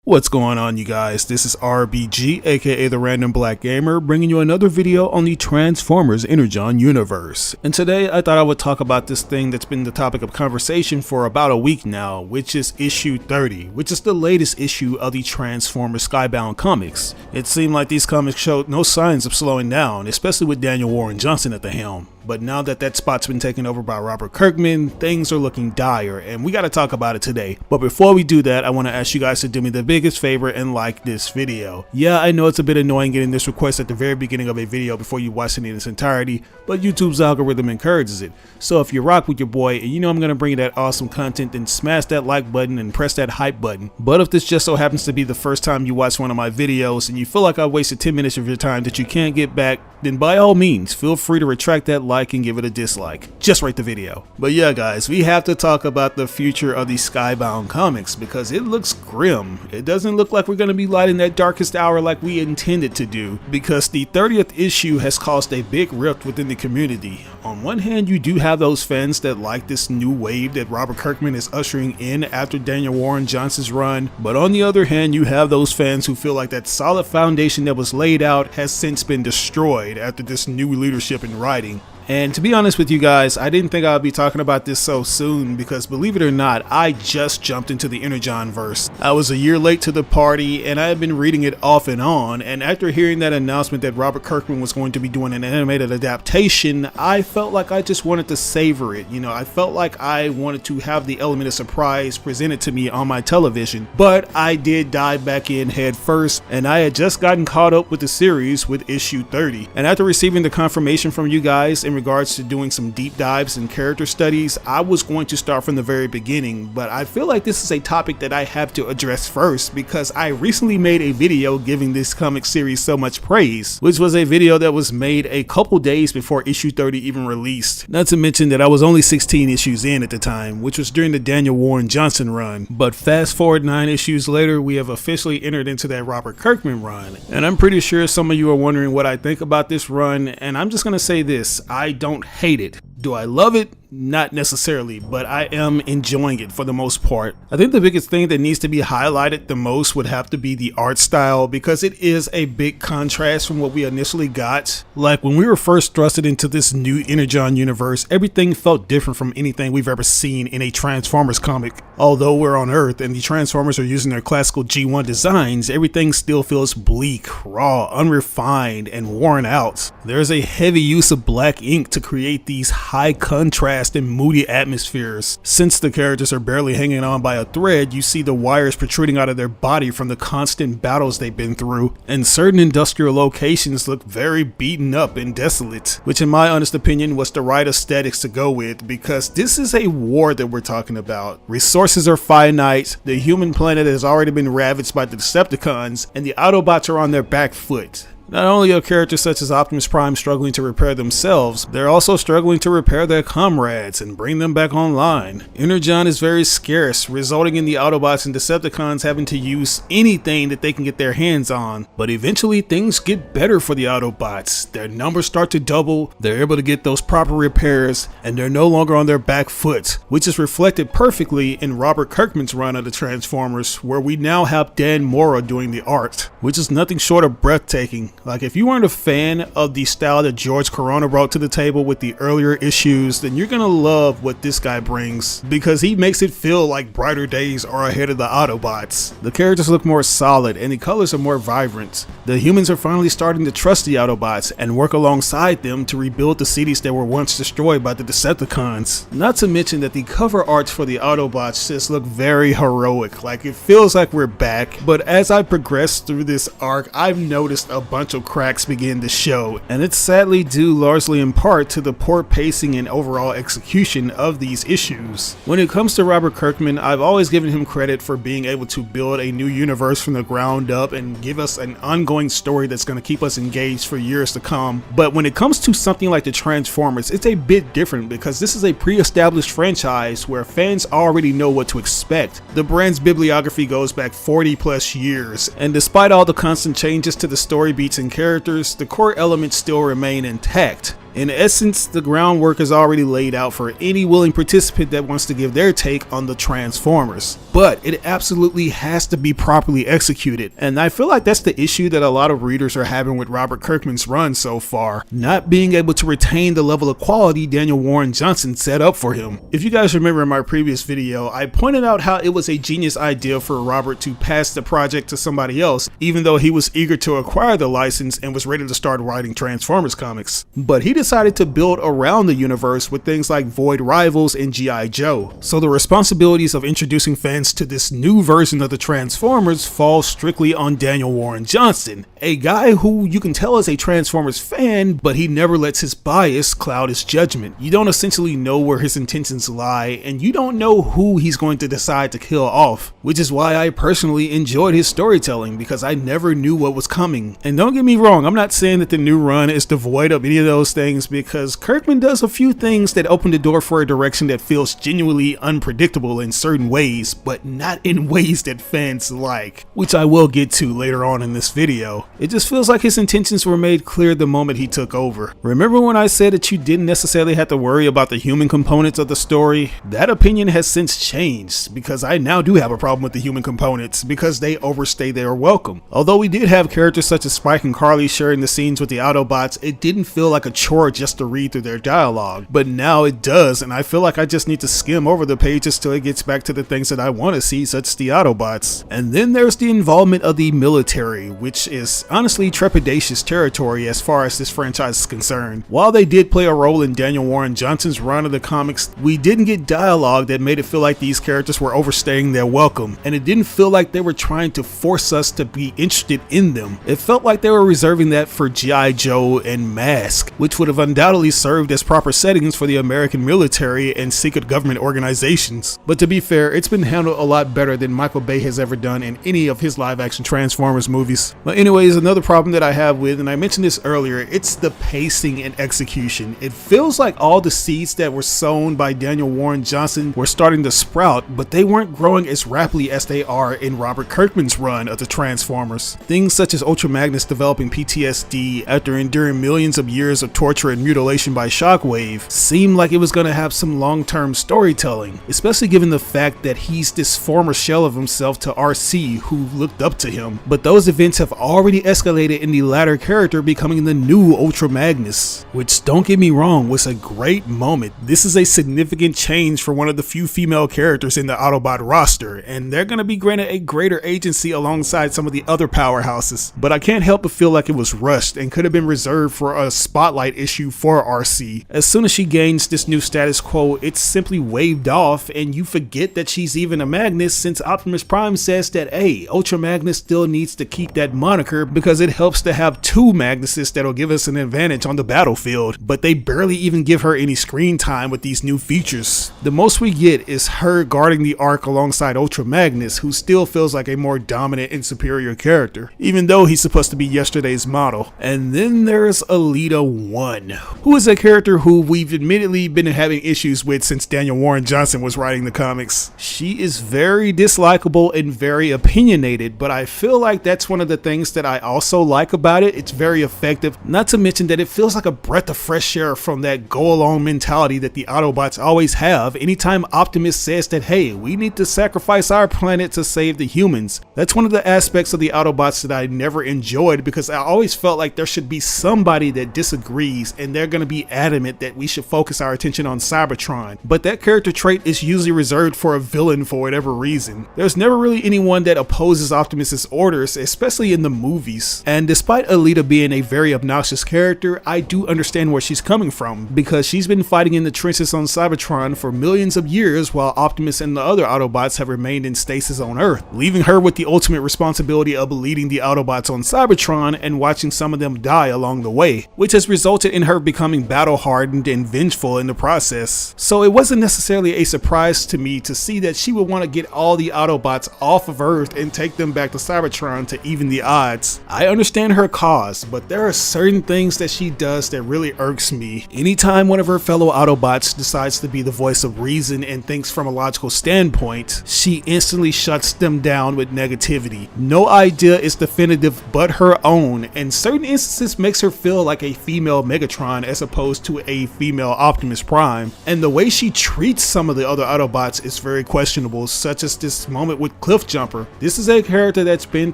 What's going on, you guys? This is RBG, aka the Random Black Gamer, bringing you another video on the Transformers Energon universe. And today I thought I would talk about this thing that's been the topic of conversation for about a week now, which is issue 30, which is the latest issue of the Transformers Skybound comics. It seemed like these comics showed no signs of slowing down, especially with Daniel Warren Johnson at the helm. But now that that spot's been taken over by Robert Kirkman, things are looking dire, and we gotta talk about it today. But before we do that, I want to ask you guys to do me the biggest favor and like this video. Yeah, I know it's a bit annoying getting this request at the very beginning of a video before you watch it in its entirety, but YouTube's algorithm encourages it. So if you rock with your boy, and you know I'm gonna bring you that awesome content, then smash that like button and press that hype button. But if this just so happens to be the first time you watch one of my videos, and you feel like I wasted 10 minutes of your time that you can't get back, then by all means, feel free to retract that like and give it a dislike. Just rate the video. But yeah, guys, we have to talk about the future of the Skybound comics because it looks grim. It doesn't look like we're going to be lighting that darkest hour like we intended to do, because the 30th issue has caused a big rift within the community. On one hand, you do have those fans that like this new wave that Robert Kirkman is ushering in after Daniel Warren Johnson's run, but on the other hand, you have those fans who feel like that solid foundation that was laid out has since been destroyed after this new leadership in writing. And to be honest with you guys, I didn't think I would be talking about this so soon because, believe it or not, I just jumped into the Energon verse. I was a year late to the party and I had been reading it off and on, and after hearing that announcement that Robert Kirkman was going to be doing an animated adaptation, I felt like I just wanted to savor it. You know, I felt like I wanted to have the element of surprise presented to me on my television, but I did dive back in head first, and I had just gotten caught up with the series with issue 30. And after receiving the confirmation from you guys in regards to doing some deep dives and character studies, I was going to start from the very beginning, but I feel like this is a topic that I have to address first because I recently made a video giving this comic series so much praise, which was a video that was made a couple days before issue 30 even released. Not to mention that I was only 16 issues in at the time, which was during the Daniel Warren Johnson run. But fast forward 9 issues later, we have officially entered into that Robert Kirkman run, and I'm pretty sure some of you are wondering what I think about this run, and I'm just gonna say this: I don't hate it. Do I love it? Not necessarily, but I am enjoying it for the most part. I think the biggest thing that needs to be highlighted the most would have to be the art style, because it is a big contrast from what we initially got. Like when we were first thrusted into this new Energon universe, everything felt different from anything we've ever seen in a Transformers comic. Although we're on Earth and the Transformers are using their classical G1 designs, everything still feels bleak, raw, unrefined, and worn out. There's a heavy use of black ink to create these high contrast and moody atmospheres. Since the characters are barely hanging on by a thread, you see the wires protruding out of their body from the constant battles they've been through, and certain industrial locations look very beaten up and desolate, which in my honest opinion was the right aesthetics to go with, because this is a war that we're talking about. Resources are finite, the human planet has already been ravaged by the Decepticons, and the Autobots are on their back foot. Not only are characters such as Optimus Prime struggling to repair themselves, they're also struggling to repair their comrades and bring them back online. Energon is very scarce, resulting in the Autobots and Decepticons having to use anything that they can get their hands on. But eventually things get better for the Autobots. Their numbers start to double, they're able to get those proper repairs, and they're no longer on their back foot, which is reflected perfectly in Robert Kirkman's run of the Transformers, where we now have Dan Mora doing the art, which is nothing short of breathtaking. Like, if you weren't a fan of the style that George Corona brought to the table with the earlier issues, then you're gonna love what this guy brings, because he makes it feel like brighter days are ahead of the Autobots. The characters look more solid and the colors are more vibrant. The humans are finally starting to trust the Autobots and work alongside them to rebuild the cities that were once destroyed by the Decepticons. Not to mention that the cover arts for the Autobots just look very heroic. Like, it feels like we're back. But as I progress through this arc, I've noticed a bunch of cracks begin to show, and it's sadly due largely in part to the poor pacing and overall execution of these issues. When it comes to Robert Kirkman, I've always given him credit for being able to build a new universe from the ground up and give us an ongoing story that's going to keep us engaged for years to come. But when it comes to something like the Transformers, it's a bit different because this is a pre-established franchise where fans already know what to expect. The brand's bibliography goes back 40 plus years, and despite all the constant changes to the story beats and characters, the core elements still remain intact. In essence, the groundwork is already laid out for any willing participant that wants to give their take on the Transformers, but it absolutely has to be properly executed, and I feel like that's the issue that a lot of readers are having with Robert Kirkman's run so far, not being able to retain the level of quality Daniel Warren Johnson set up for him. If you guys remember in my previous video, I pointed out how it was a genius idea for Robert to pass the project to somebody else, even though he was eager to acquire the license and was ready to start writing Transformers comics. But he decided to build around the universe with things like Void Rivals and G.I. Joe. So the responsibilities of introducing fans to this new version of the Transformers fall strictly on Daniel Warren Johnson, a guy who you can tell is a Transformers fan, but he never lets his bias cloud his judgment. You don't essentially know where his intentions lie, and you don't know who he's going to decide to kill off, which is why I personally enjoyed his storytelling, because I never knew what was coming. And don't get me wrong, I'm not saying that the new run is devoid of any of those things, because Kirkman does a few things that open the door for a direction that feels genuinely unpredictable in certain ways, but not in ways that fans like, which I will get to later on in this video. It just feels like his intentions were made clear the moment he took over. Remember when I said that you didn't necessarily have to worry about the human components of the story? That opinion has since changed, because I now do have a problem with the human components, because they overstay their welcome. Although we did have characters such as Spike and Carly sharing the scenes with the Autobots, it didn't feel like a chore just to read through their dialogue, but now it does, and I feel like I just need to skim over the pages till it gets back to the things that I want to see, such as the Autobots. And then there's the involvement of the military, which is honestly trepidatious territory as far as this franchise is concerned. While they did play a role in Daniel Warren Johnson's run of the comics, we didn't get dialogue that made it feel like these characters were overstaying their welcome, and it didn't feel like they were trying to force us to be interested in them. It felt like they were reserving that for G.I. Joe and Mask, which would have undoubtedly served as proper settings for the American military and secret government organizations. But to be fair, it's been handled a lot better than Michael Bay has ever done in any of his live-action Transformers movies. But anyways, another problem that I have with, and I mentioned this earlier, it's the pacing and execution. It feels like all the seeds that were sown by Daniel Warren Johnson were starting to sprout, but they weren't growing as rapidly as they are in Robert Kirkman's run of the Transformers. Things such as Ultra Magnus developing PTSD after enduring millions of years of torture and mutilation by Shockwave seemed like it was going to have some long-term storytelling, especially given the fact that he's this former shell of himself to RC who looked up to him. But those events have already escalated in the latter character becoming the new Ultra Magnus, which, don't get me wrong, was a great moment. This is a significant change for one of the few female characters in the Autobot roster, and they're going to be granted a greater agency alongside some of the other powerhouses. But I can't help but feel like it was rushed and could have been reserved for a spotlight issue for RC. As soon as she gains this new status quo, it's simply waved off, and you forget that she's even a Magnus, since Optimus Prime says that, hey, Ultra Magnus still needs to keep that moniker because it helps to have two Magnuses that'll give us an advantage on the battlefield. But they barely even give her any screen time with these new features. The most we get is her guarding the Ark alongside Ultra Magnus, who still feels like a more dominant and superior character, even though he's supposed to be yesterday's model. And then there's Alita One, who is a character who we've admittedly been having issues with since Daniel Warren Johnson was writing the comics. She is very dislikable and very opinionated, but I feel like that's one of the things that I also like about it. It's very effective, not to mention that it feels like a breath of fresh air from that go-along mentality that the Autobots always have anytime Optimus says that, hey, we need to sacrifice our planet to save the humans. That's one of the aspects of the Autobots that I never enjoyed, because I always felt like there should be somebody that disagrees and they're going to be adamant that we should focus our attention on Cybertron. But that character trait is usually reserved for a villain for whatever reason. There's never really anyone that opposes Optimus's orders, especially in the movies. And despite Alita being a very obnoxious character, I do understand where she's coming from, because she's been fighting in the trenches on Cybertron for millions of years while Optimus and the other Autobots have remained in stasis on Earth, leaving her with the ultimate responsibility of leading the Autobots on Cybertron and watching some of them die along the way, which has resulted in her becoming battle hardened and vengeful in the process. So it wasn't necessarily a surprise to me to see that she would want to get all the Autobots off of Earth and take them back to Cybertron to even the odds. I understand her cause, but there are certain things that she does that really irks me. Anytime one of her fellow Autobots decides to be the voice of reason and thinks from a logical standpoint, she instantly shuts them down with negativity. No idea is definitive but her own, and certain instances makes her feel like a female Megatron Megatron as opposed to a female Optimus Prime. And the way she treats some of the other Autobots is very questionable, such as this moment with Cliffjumper. This is a character that's been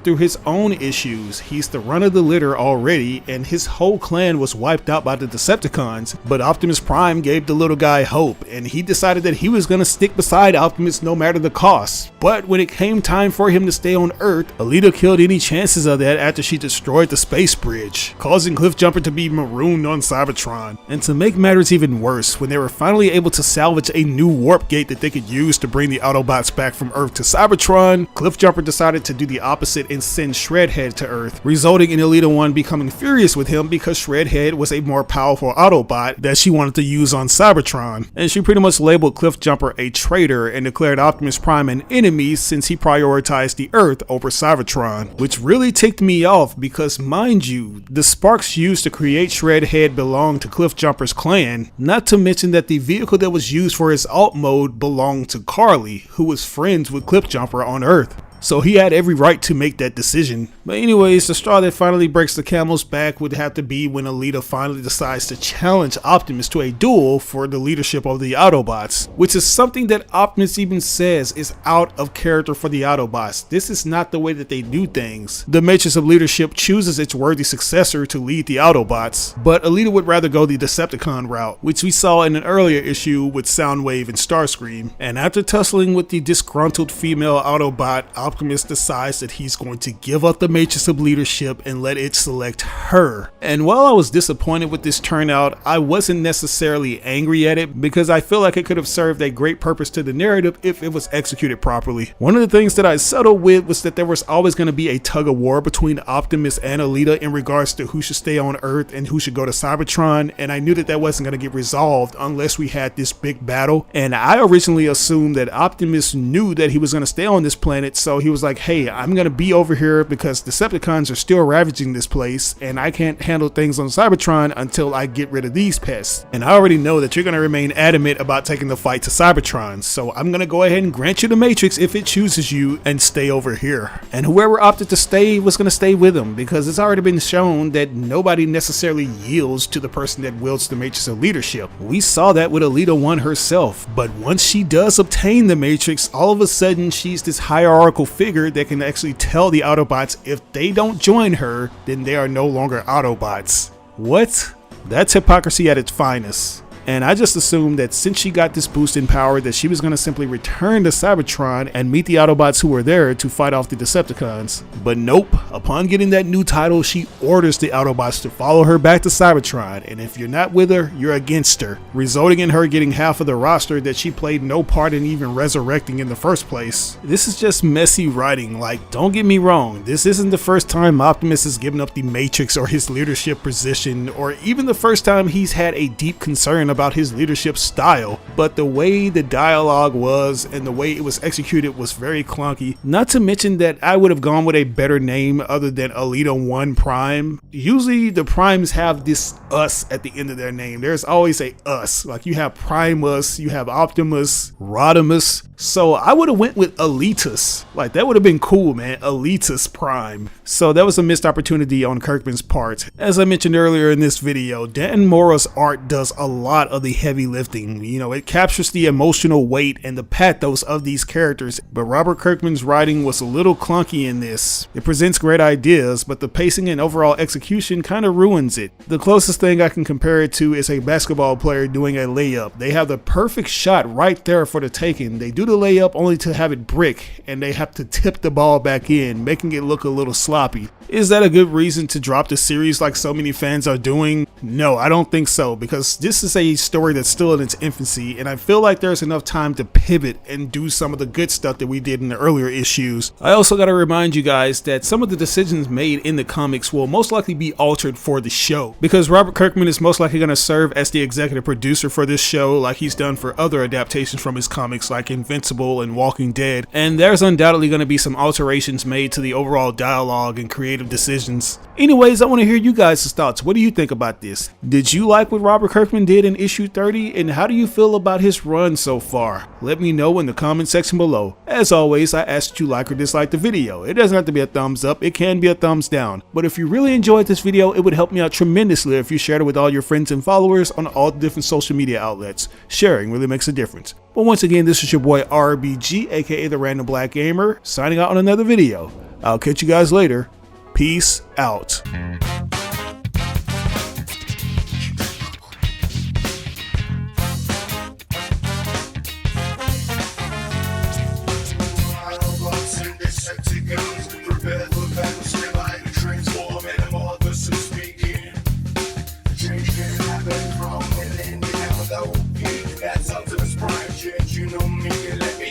through his own issues. He's the run of the litter already, and his whole clan was wiped out by the Decepticons, but Optimus Prime gave the little guy hope, and he decided that he was going to stick beside Optimus no matter the cost. But when it came time for him to stay on Earth, Alita killed any chances of that after she destroyed the space bridge, causing Cliffjumper to be marooned on Cybertron. And to make matters even worse, when they were finally able to salvage a new warp gate that they could use to bring the Autobots back from Earth to Cybertron, Cliffjumper decided to do the opposite and send Shredhead to Earth, resulting in Alita One becoming furious with him because Shredhead was a more powerful Autobot that she wanted to use on Cybertron. And she pretty much labeled Cliffjumper a traitor and declared Optimus Prime an enemy since he prioritized the Earth over Cybertron, which really ticked me off because, mind you, the sparks used to create Shredhead belonged to Cliffjumper's clan, not to mention that the vehicle that was used for his alt mode belonged to Carly, who was friends with Cliffjumper on Earth. So he had every right to make that decision. But anyways, the straw that finally breaks the camel's back would have to be when Alita finally decides to challenge Optimus to a duel for the leadership of the Autobots, which is something that Optimus even says is out of character for the Autobots. This is not the way that they do things. The Matrix of Leadership chooses its worthy successor to lead the Autobots, but Alita would rather go the Decepticon route, which we saw in an earlier issue with Soundwave and Starscream. And after tussling with the disgruntled female Autobot, Optimus decides that he's going to give up the Matrix of Leadership and let it select her. And while I was disappointed with this turnout, I wasn't necessarily angry at it because I feel like it could have served a great purpose to the narrative if it was executed properly. One of the things that I settled with was that there was always going to be a tug of war between Optimus and Alita in regards to who should stay on Earth and who should go to Cybertron, and I knew that that wasn't going to get resolved unless we had this big battle. And I originally assumed that Optimus knew that he was going to stay on this planet, so he was like, hey, I'm going to be over here because Decepticons are still ravaging this place and I can't handle things on Cybertron until I get rid of these pests. And I already know that you're going to remain adamant about taking the fight to Cybertron, so I'm going to go ahead and grant you the Matrix if it chooses you and stay over here. And whoever opted to stay was going to stay with him because it's already been shown that nobody necessarily yields to the person that wields the Matrix of Leadership. We saw that with Alita One herself, but once she does obtain the Matrix, all of a sudden she's this hierarchical figure that can actually tell the Autobots if they don't join her, then they are no longer Autobots. What? That's hypocrisy at its finest. And I just assumed that since she got this boost in power that she was going to simply return to Cybertron and meet the Autobots who were there to fight off the Decepticons. But nope, upon getting that new title, she orders the Autobots to follow her back to Cybertron, and if you're not with her, you're against her, resulting in her getting half of the roster that she played no part in even resurrecting in the first place. This is just messy writing. Like, don't get me wrong, this isn't the first time Optimus has given up the Matrix or his leadership position, or even the first time he's had a deep concern about his leadership style, but the way the dialogue was and the way it was executed was very clunky. Not to mention that I would have gone with a better name other than Alita One Prime. Usually the Primes have this us at the end of their name. There's always a us. Like you have Primus, you have Optimus, Rodimus. So I would have went with Alitas. Like that would have been cool, man. Alitas Prime. So that was a missed opportunity on Kirkman's part. As I mentioned earlier in this video, Dan Mora's art does a lot of the heavy lifting. You know, it captures the emotional weight and the pathos of these characters, but Robert Kirkman's writing was a little clunky in this. It presents great ideas, but the pacing and overall execution kind of ruins it. The closest thing I can compare it to is a basketball player doing a layup. They have the perfect shot right there for the taking. They do the layup only to have it brick, and they have to tip the ball back in, making it look a little sloppy. Is that a good reason to drop the series like so many fans are doing? No, I don't think so, because this is a story that's still in its infancy, and I feel like there's enough time to pivot and do some of the good stuff that we did in the earlier issues. I also gotta remind you guys that some of the decisions made in the comics will most likely be altered for the show, because Robert Kirkman is most likely gonna serve as the executive producer for this show like he's done for other adaptations from his comics like Invincible and Walking Dead, and there's undoubtedly gonna be some alterations made to the overall dialogue and creative decisions. Anyways, I want to hear you guys' thoughts. What do you think about this? Did you like what Robert Kirkman did in issue 30, and how do you feel about his run so far? Let me know in the comment section below. As always, I ask that you like or dislike the video. It doesn't have to be a thumbs up, it can be a thumbs down. But if you really enjoyed this video, it would help me out tremendously if you shared it with all your friends and followers on all the different social media outlets. Sharing really makes a difference. But once again, this is your boy RBG, aka the Random Black Gamer, signing out on another video. I'll catch you guys later. Peace out.